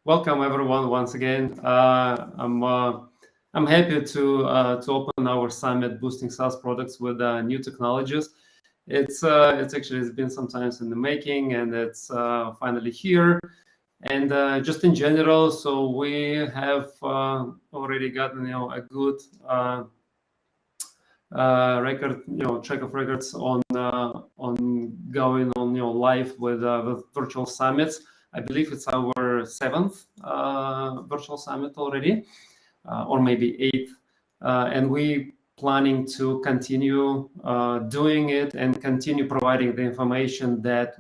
Welcome everyone once again. I'm happy to open our summit, Boosting SaaS Products with new technologies. It's been some time in the making, and it's finally here. And just in general, so we have already gotten a good record, track of records on going on live with virtual summits. I believe it's our seventh virtual summit already, or maybe eighth, and we planning to continue doing it and continue providing the information that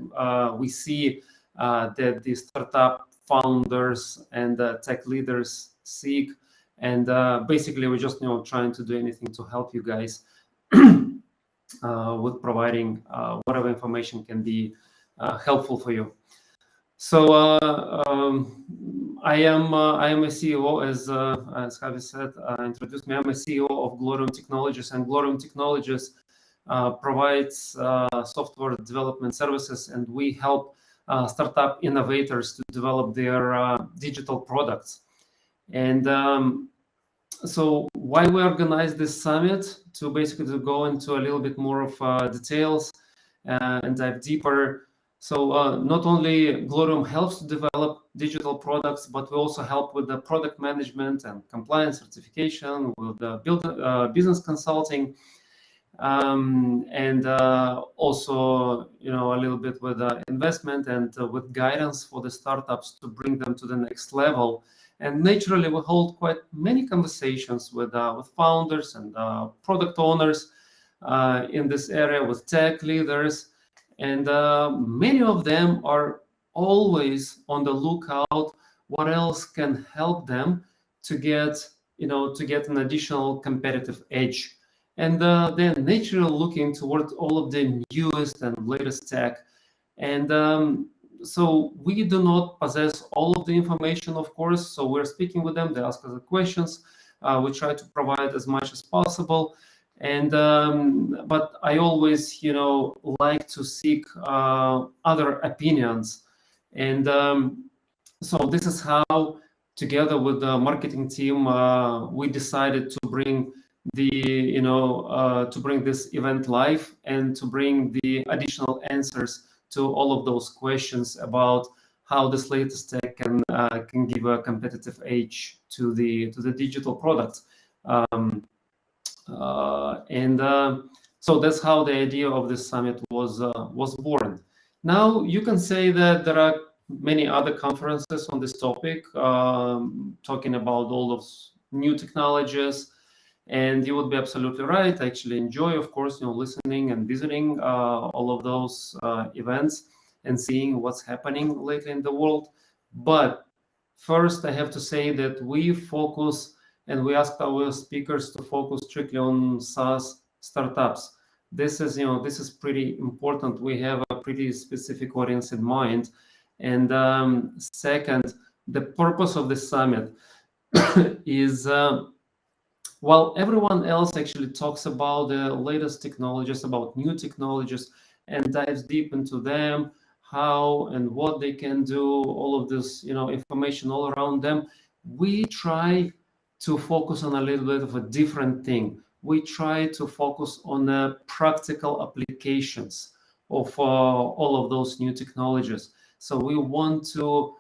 we see that the startup founders and tech leaders seek. And basically, we're just trying to do anything to help you guys with providing whatever information can be helpful for you. So I am a CEO, as Javi said, introduced me. I'm a CEO of Glorium Technologies, and Glorium Technologies provides software development services, and we help startup innovators to develop their digital products. And so why we organize this summit? To basically go into a little bit more of details and dive deeper. So not only Glorium helps to develop digital products, but we also help with the product management and compliance certification, with the business consulting, and also a little bit with investment and with guidance for the startups to bring them to the next level. And naturally, we hold quite many conversations with founders and product owners in this area, with tech leaders. And many of them are always on the lookout what else can help them to get an additional competitive edge. And they're naturally looking towards all of the newest and latest tech. And so we do not possess all of the information, of course. So we're speaking with them. They ask us the questions. We try to provide as much as possible. And but I always like to seek other opinions. And so this is how, together with the marketing team, we decided to bring this event live and to bring the additional answers to all of those questions about how this latest tech can give a competitive edge to the digital products. So that's how the idea of this summit was born. Now you can say that there are many other conferences on this topic, talking about all those new technologies, and you would be absolutely right. I actually enjoy, of course, listening and visiting all of those events and seeing what's happening lately in the world. But first, I have to say that we focus, and we asked our speakers to focus strictly on SaaS startups. This is pretty important. We have a pretty specific audience in mind. And second, the purpose of the summit is, while everyone else actually talks about the latest technologies, about new technologies, and dives deep into them, how and what they can do, all of this information all around them, we try to focus on a little bit of a different thing. We try to focus on the practical applications of all of those new technologies. So we want to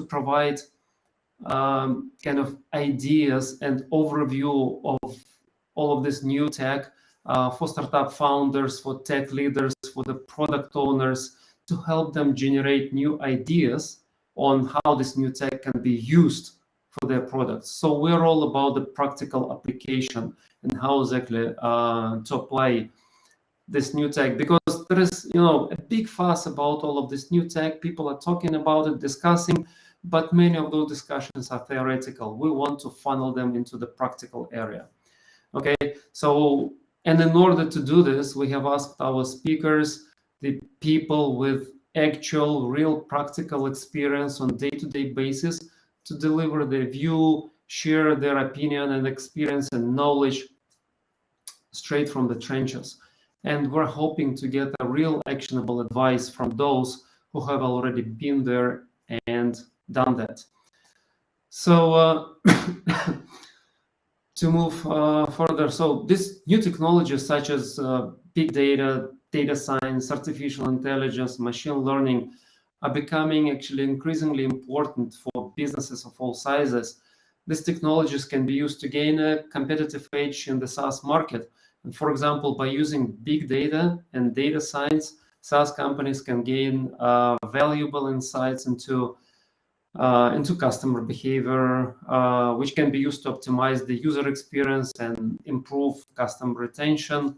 provide kind of ideas and overview of all of this new tech for startup founders, for tech leaders, for the product owners, to help them generate new ideas on how this new tech can be used for their products. So we're all about the practical application and how exactly to apply this new tech, because there is a big fuss about all of this new tech. People are talking about it, discussing, but many of those discussions are theoretical. We want to funnel them into the practical area. Okay, so, and in order to do this, we have asked our speakers, the people with actual, real practical experience on day-to-day basis, to deliver their view, share their opinion and experience and knowledge straight from the trenches. And we're hoping to get a real actionable advice from those who have already been there and done that. So to move further, so these new technologies such as big data, data science, artificial intelligence, machine learning are becoming actually increasingly important for businesses of all sizes. These technologies can be used to gain a competitive edge in the SaaS market. And for example, by using big data and data science, SaaS companies can gain valuable insights into customer behavior, which can be used to optimize the user experience and improve customer retention.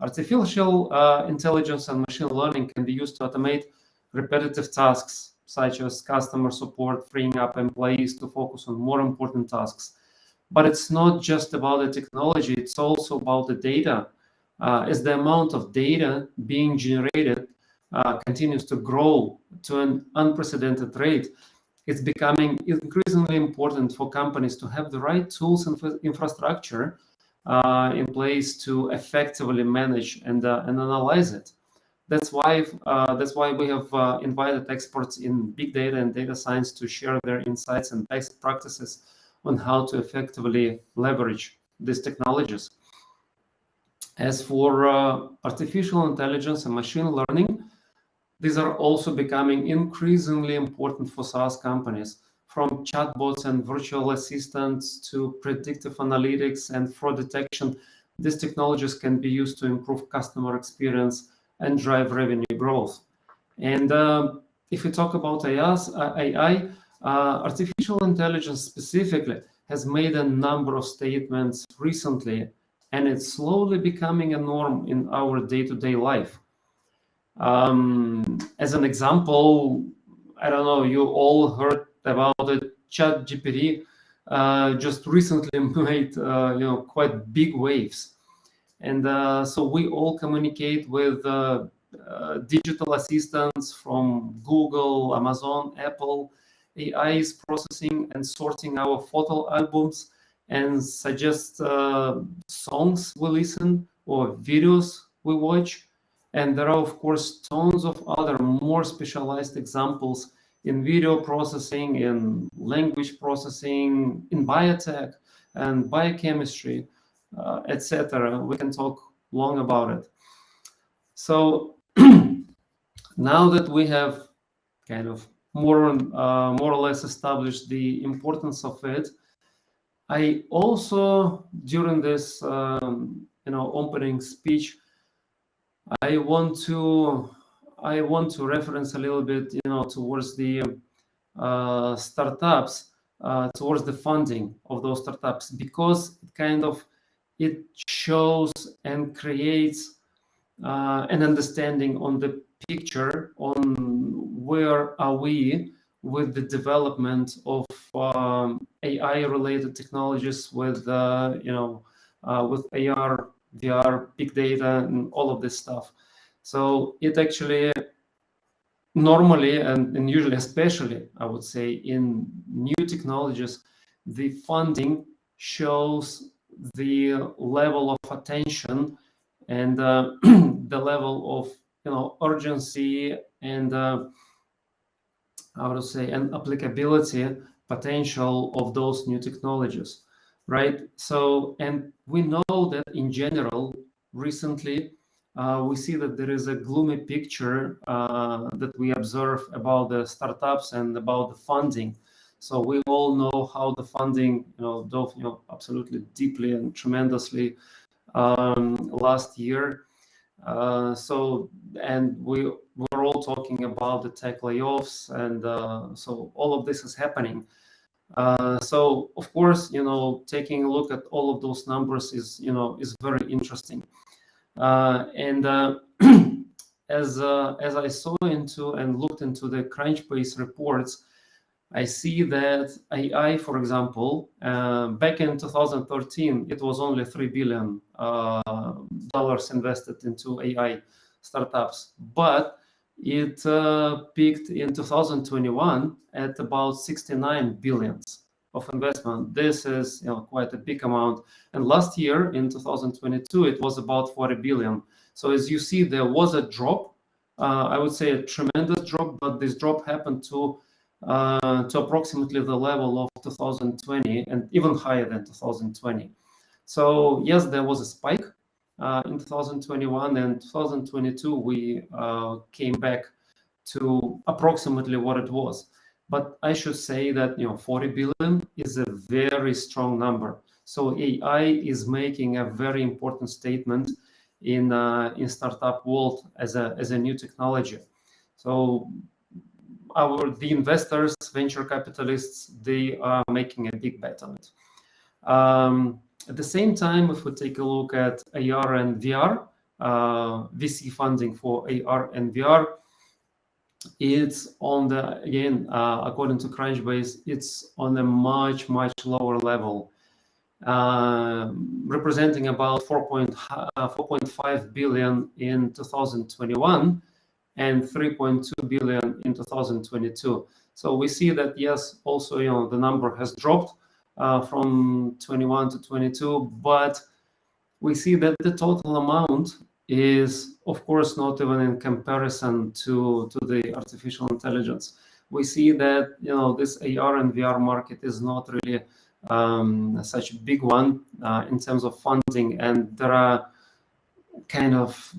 Artificial intelligence and machine learning can be used to automate repetitive tasks, such as customer support, freeing up employees to focus on more important tasks. But it's not just about the technology, it's also about the data. As the amount of data being generated continues to grow to an unprecedented rate, it's becoming increasingly important for companies to have the right tools and infrastructure in place to effectively manage and analyze it. That's why we have invited experts in big data and data science to share their insights and best practices on how to effectively leverage these technologies. As for artificial intelligence and machine learning, these are also becoming increasingly important for SaaS companies, from chatbots and virtual assistants to predictive analytics and fraud detection. These technologies can be used to improve customer experience and drive revenue growth. And if we talk about AI, artificial intelligence specifically has made a number of statements recently, and it's slowly becoming a norm in our day-to-day life. As an example, I don't know, you all heard about it. ChatGPT just recently made quite big waves, and so we all communicate with digital assistants from Google, Amazon, Apple. AI is processing and sorting our photo albums and suggest songs we listen or videos we watch. And there are, of course, tons of other more specialized examples in video processing, in language processing, in biotech and biochemistry, etc. We can talk long about it. So now that we have kind of more or less established the importance of it, I also, during this opening speech, I want to reference a little bit, towards the startups, towards the funding of those startups, because it shows and creates an understanding on the picture on where are we with the development of AI-related technologies with with AR, VR, big data, and all of this stuff. So it actually normally and usually, especially, I would say, in new technologies, the funding shows the level of attention and the level of urgency and and applicability potential of those new technologies, right? So, and we know that in general, recently, we see that there is a gloomy picture that we observe about the startups and about the funding. So we all know how the funding, dove, absolutely deeply and tremendously last year. And we're all talking about the tech layoffs, and so all of this is happening. So of course, taking a look at all of those numbers is very interesting. And as I saw into and looked into the Crunchbase reports, I see that AI, for example, back in 2013, it was only $3 billion invested into AI startups, but it peaked in 2021 at about 69 billion of investment. This is quite a big amount. And last year, in 2022, it was about 40 billion. So as you see, there was a drop. I would say a tremendous drop, but this drop happened to to approximately the level of 2020 and even higher than 2020. So yes, there was a spike in 2021 and 2022. We came back to approximately what it was. But I should say that 40 billion is a very strong number. So AI is making a very important statement in startup world as a new technology. So the investors, venture capitalists, they are making a big bet on it. At the same time, if we take a look at AR and VR, VC funding for AR and VR, it's on the, again, according to Crunchbase, it's on a much lower level, representing about 4.5 billion in 2021 and 3.2 billion in 2022. So we see that, yes, also the number has dropped from 21 to 22, but we see that the total amount is, of course, not even in comparison to the artificial intelligence. We see that this AR and VR market is not really such a big one in terms of funding, and there are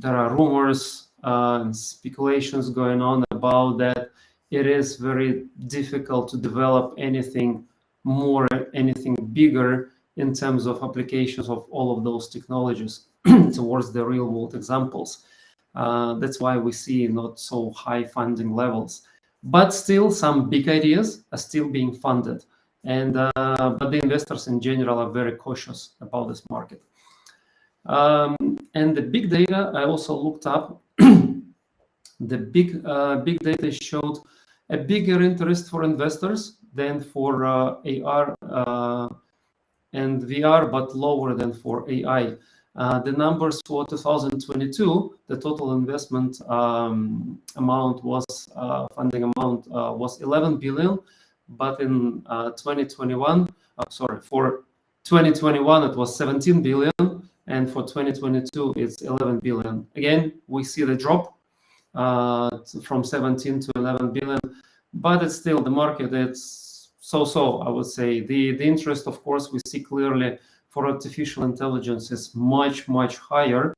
rumors and speculations going on about that. It is very difficult to develop anything bigger in terms of applications of all of those technologies towards the real world examples. That's why we see not so high funding levels, but still some big ideas are still being funded. And but the investors in general are very cautious about this market. And the big data, I also looked up. The big data showed a bigger interest for investors than for AR and VR, but lower than for AI. The numbers for 2022, the total investment amount was funding amount was 11 billion, but in 2021, for 2021 it was 17 billion, and for 2022 it's 11 billion. Again, we see the drop from 17 to 11 billion, but it's still the market. It's so. I would say the interest, of course, we see clearly for artificial intelligence is much higher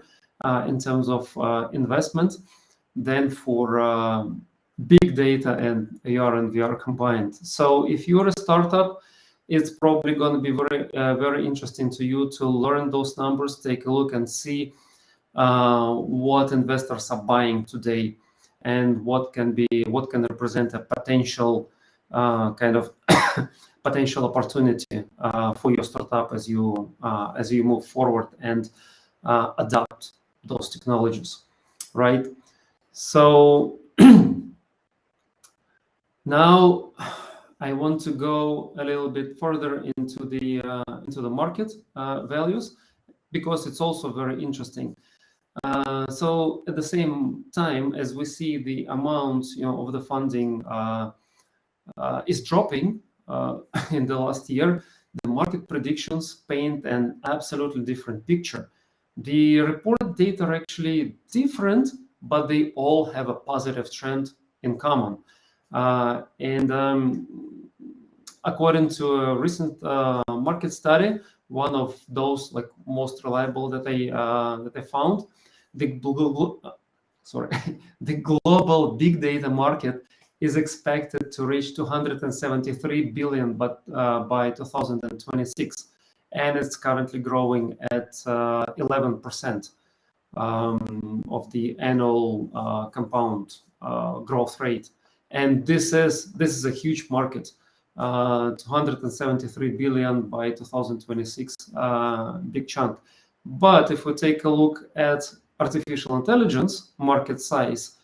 in terms of investment than for big data and AR and VR combined. So if you're a startup, it's probably going to be very interesting to you to learn those numbers, take a look and see what investors are buying today and what can represent a potential potential opportunity for your startup as you move forward and adopt those technologies, right? So now I want to go a little bit further into the market values, because it's also very interesting. So at the same time as we see the amount of the funding is dropping in the last year, the market predictions paint an absolutely different picture. The reported data are actually different, but they all have a positive trend in common. According to a recent market study, one of those most reliable that I found, the global big data market is expected to reach 273 billion, but by 2026, and it's currently growing at 11% of the annual compound growth rate. And this is a huge market, 273 billion by 2026, big chunk. But if we take a look at artificial intelligence market size,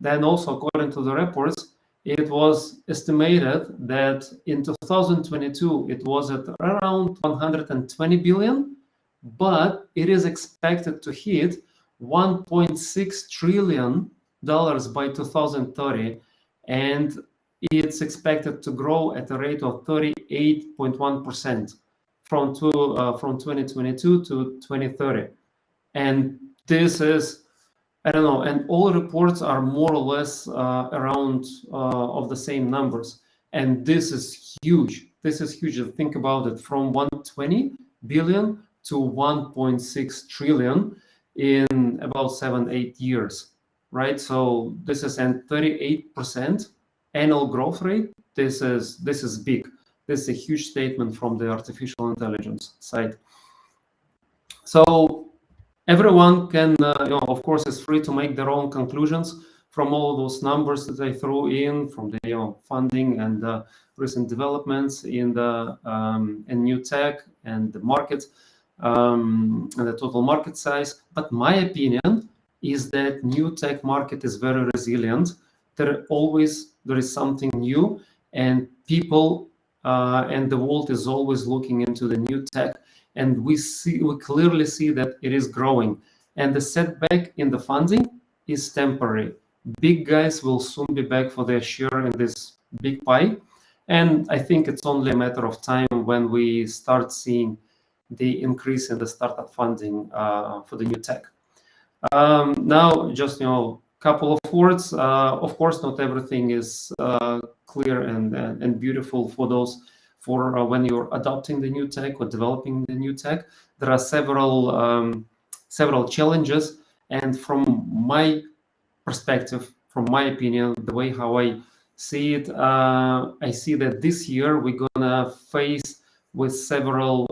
then also according to the reports, it was estimated that in 2022 it was at around 120 billion, but it is expected to hit $1.6 trillion by 2030, and it's expected to grow at a rate of 38.1% from 2022 to 2030. And this is I don't know, and all reports are more or less around of the same numbers. And this is huge. This is huge. Think about it, from 120 billion to 1.6 trillion in about 7-8 years, right? So this is a 38% annual growth rate. This is big. This is a huge statement from the artificial intelligence side. So everyone can, of course, is free to make their own conclusions from all those numbers that I threw in, from the funding and recent developments in the in new tech and the market and the total market size. But my opinion is that new tech market is very resilient. There is something new, and people and the world is always looking into the new tech, and we clearly see that it is growing. And the setback in the funding is temporary. Big guys will soon be back for their share in this big pie, and I think it's only a matter of time when we start seeing the increase in the startup funding for the new tech. Now, just couple of words. Of course, not everything is clear and beautiful for when you're adopting the new tech or developing the new tech. There are several challenges, and from my perspective, from my opinion, the way how I see it, I see that this year we're gonna face with several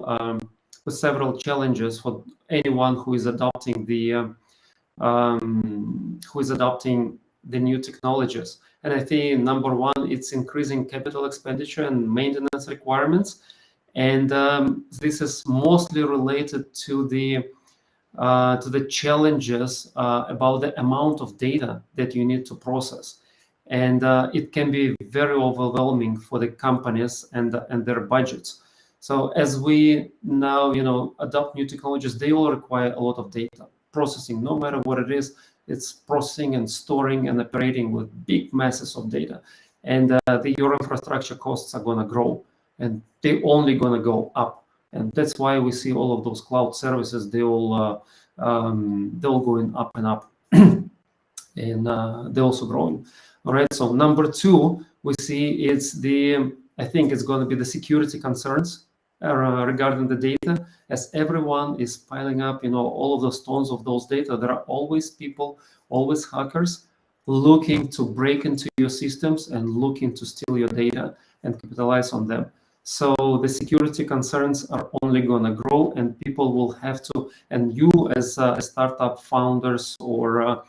challenges for anyone who is adopting the new technologies. And I think number one, it's increasing capital expenditure and maintenance requirements, and this is mostly related to the challenges about the amount of data that you need to process, and it can be very overwhelming for the companies and their budgets. So as we now adopt new technologies, they all require a lot of data processing. No matter what it is, it's processing and storing and operating with big masses of data, and your infrastructure costs are going to grow, and they're only going to go up. And that's why we see all of those cloud services, they're all going up and up, and they're also growing. All right, so number two, we see I think it's going to be the security concerns regarding the data. As everyone is piling up all of those tons of those data, there are always people, always hackers looking to break into your systems and looking to steal your data and capitalize on them. So the security concerns are only going to grow, and people will have to, and you as startup founders or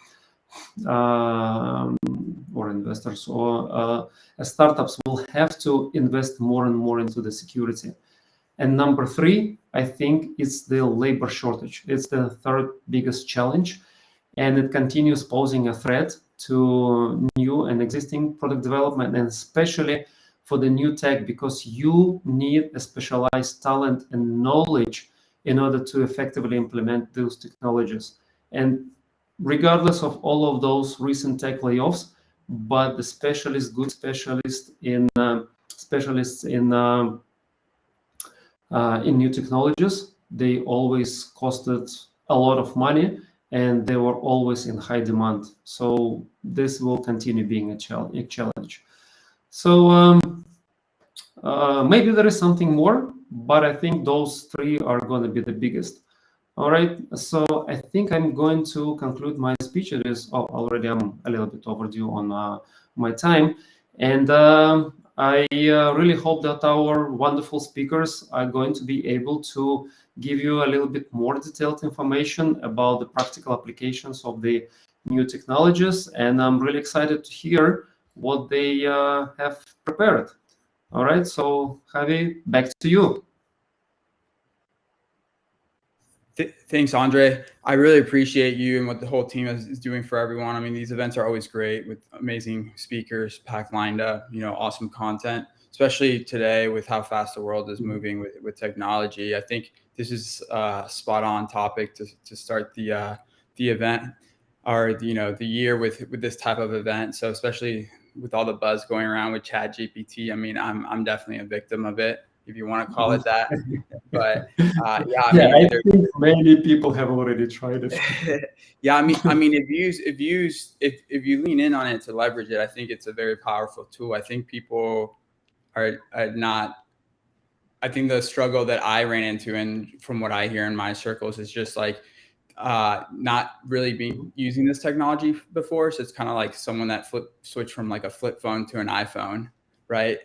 investors or startups will have to invest more and more into the security. And number three, I think it's the labor shortage. It's the third biggest challenge, and it continues posing a threat to new and existing product development, and especially for the new tech, because you need a specialized talent and knowledge in order to effectively implement those technologies. And regardless of all of those recent tech layoffs, but the good specialists in new technologies, they always costed a lot of money, and they were always in high demand. So this will continue being a challenge. So maybe there is something more, but I think those three are going to be the biggest. All right, so I think I'm going to conclude my speech. It is already, I'm a little bit overdue on my time, and I really hope that our wonderful speakers are going to be able to give you a little bit more detailed information about the practical applications of the new technologies, and I'm really excited to hear what they have prepared. All right, so Javi, back to you. Thanks, Andrei. I really appreciate you and what the whole team is doing for everyone. I mean, these events are always great with amazing speakers packed lined up, awesome content, especially today with how fast the world is moving with technology. I think this is a spot on topic to start the event, or the year with this type of event. So especially with all the buzz going around with ChatGPT, I mean, I'm definitely a victim of it. if you want to call it that. But yeah, yeah, I think many people have already tried it. yeah, I mean, if you lean in on it to leverage it, I think it's a very powerful tool. I think people are not. I think the struggle that I ran into, and from what I hear in my circles, is just like not really being using this technology before. So it's kind of like someone that switched from like a flip phone to an iPhone, right?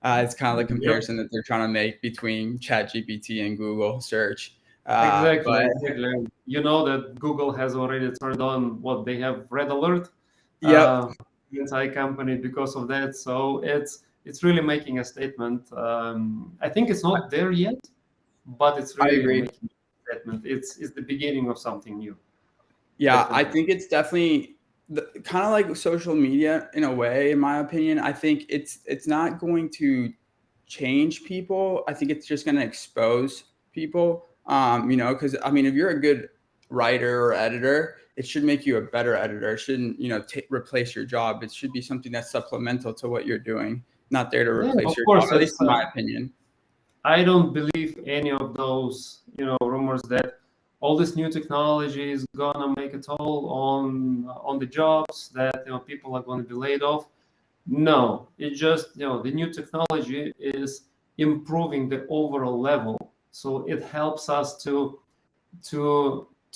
It's kind of the comparison that they're trying to make between ChatGPT and Google search. Exactly. You know that Google has already turned on what they have red alert. Yep. Inside company because of that. So it's really making a statement. I think it's not there yet, but it's really making a statement. It's the beginning of something new. Yeah, Definitely. I think it's definitely kind of like social media in a way, in my opinion. I think it's not going to change people. I think it's just going to expose people. You know, because I mean, if you're a good writer or editor, it should make you a better editor. It shouldn't, you know, replace your job. It should be something that's supplemental to what you're doing, not there to replace your job, at least in my opinion. I don't believe any of those, rumors that all this new technology is gonna make a toll on the jobs, that people are going to be laid off. No, it just the new technology is improving the overall level, so it helps us to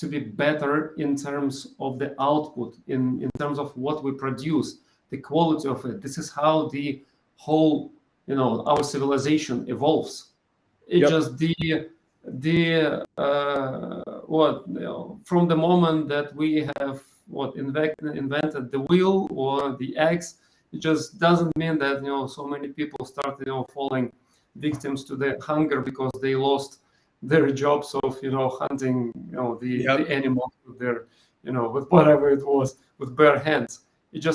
be better in terms of the output, in terms of what we produce, the quality of it. This is how the whole our civilization evolves. It just from the moment that we have invented the wheel or the axe, it just doesn't mean that so many people started falling victims to the hunger because they lost their jobs of hunting the animals with their with whatever it was, with bare hands. It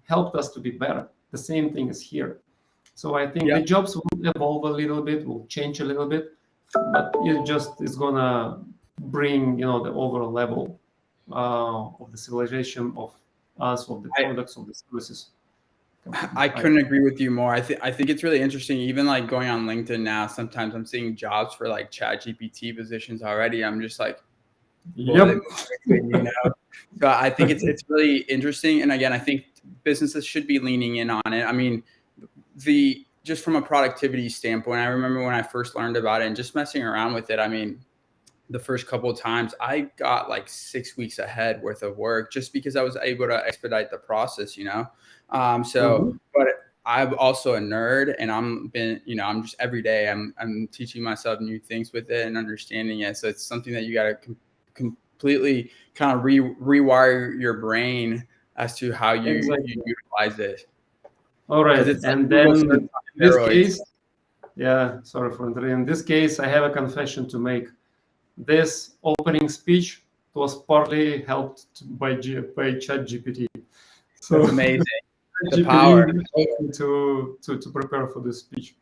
helped us to be better. The same thing is here. So I think the jobs will evolve a little bit, will change a little bit, but it just is gonna bring the overall level of the civilization of us, of the products, of the services. I couldn't agree with you more. I think it's really interesting. Even like going on LinkedIn now, sometimes I'm seeing jobs for like ChatGPT positions already. I'm just like, yep. So I think it's really interesting. And again, I think businesses should be leaning in on it. I mean, just from a productivity standpoint, I remember when I first learned about it and just messing around with it. I mean, the first couple of times I got like 6 weeks ahead worth of work just because I was able to expedite the process, but I'm also a nerd, and I'm just every day I'm teaching myself new things with it and understanding it. So it's something that you got to completely kind of rewire your brain as to how you utilize it. All right, and then in this case, sorry for interrupting. In this case, I have a confession to make. This opening speech was partly helped by ChatGPT. So that's amazing. The power to prepare for this speech.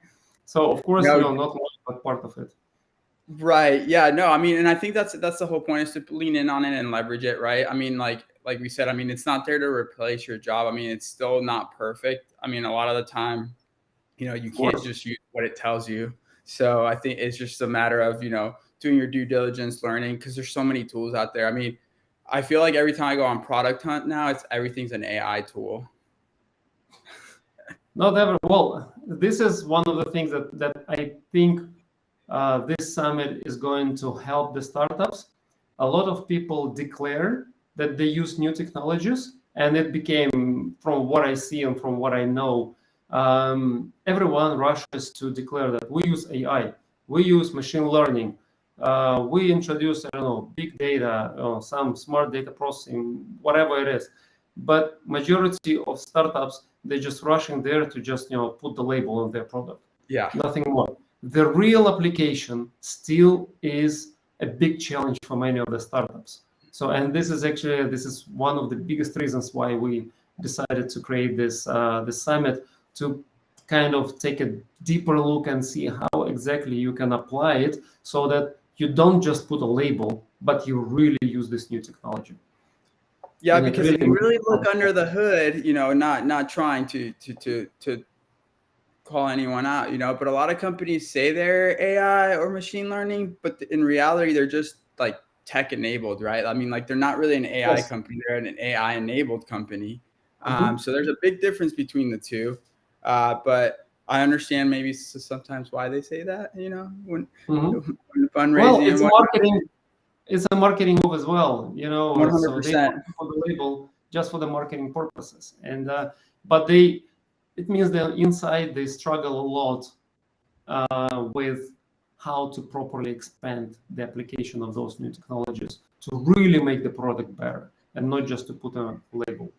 So of course, not much, but part of it. Right. Yeah. No. I mean, and I think that's the whole point, is to lean in on it and leverage it. Right. I mean, like we said, I mean, it's not there to replace your job. I mean, it's still not perfect. I mean, a lot of the time, you can't just use what it tells you. So I think it's just a matter of, doing your due diligence, learning, because there's so many tools out there. I mean, I feel like every time I go on Product Hunt now, everything's an AI tool. Not ever. Well, this is one of the things that I think this summit is going to help the startups. A lot of people declare that they use new technologies, and it became, from what I see and from what I know, everyone rushes to declare that we use AI, we use machine learning, we introduce, big data, some smart data processing, whatever it is. But majority of startups, they're just rushing there to just put the label on their product. Yeah. Nothing more. The real application still is a big challenge for many of the startups. So, and this is one of the biggest reasons why we decided to create this summit, to kind of take a deeper look and see how exactly you can apply it, so that you don't just put a label, but you really use this new technology. Yeah, and because if you really look under the hood, not trying to call anyone out, but a lot of companies say they're AI or machine learning, but in reality, they're just like tech enabled, right? I mean, like they're not really an AI Yes. company, they're an AI enabled company. Mhm. So there's a big difference between the two. But I understand maybe sometimes why they say that, when Well, fundraising and it's a whatnot. marketing. It's a marketing move as well, So they 100%. put the label just for the marketing purposes, and but it means that inside they struggle a lot with how to properly expand the application of those new technologies to really make the product better, and not just to put a label.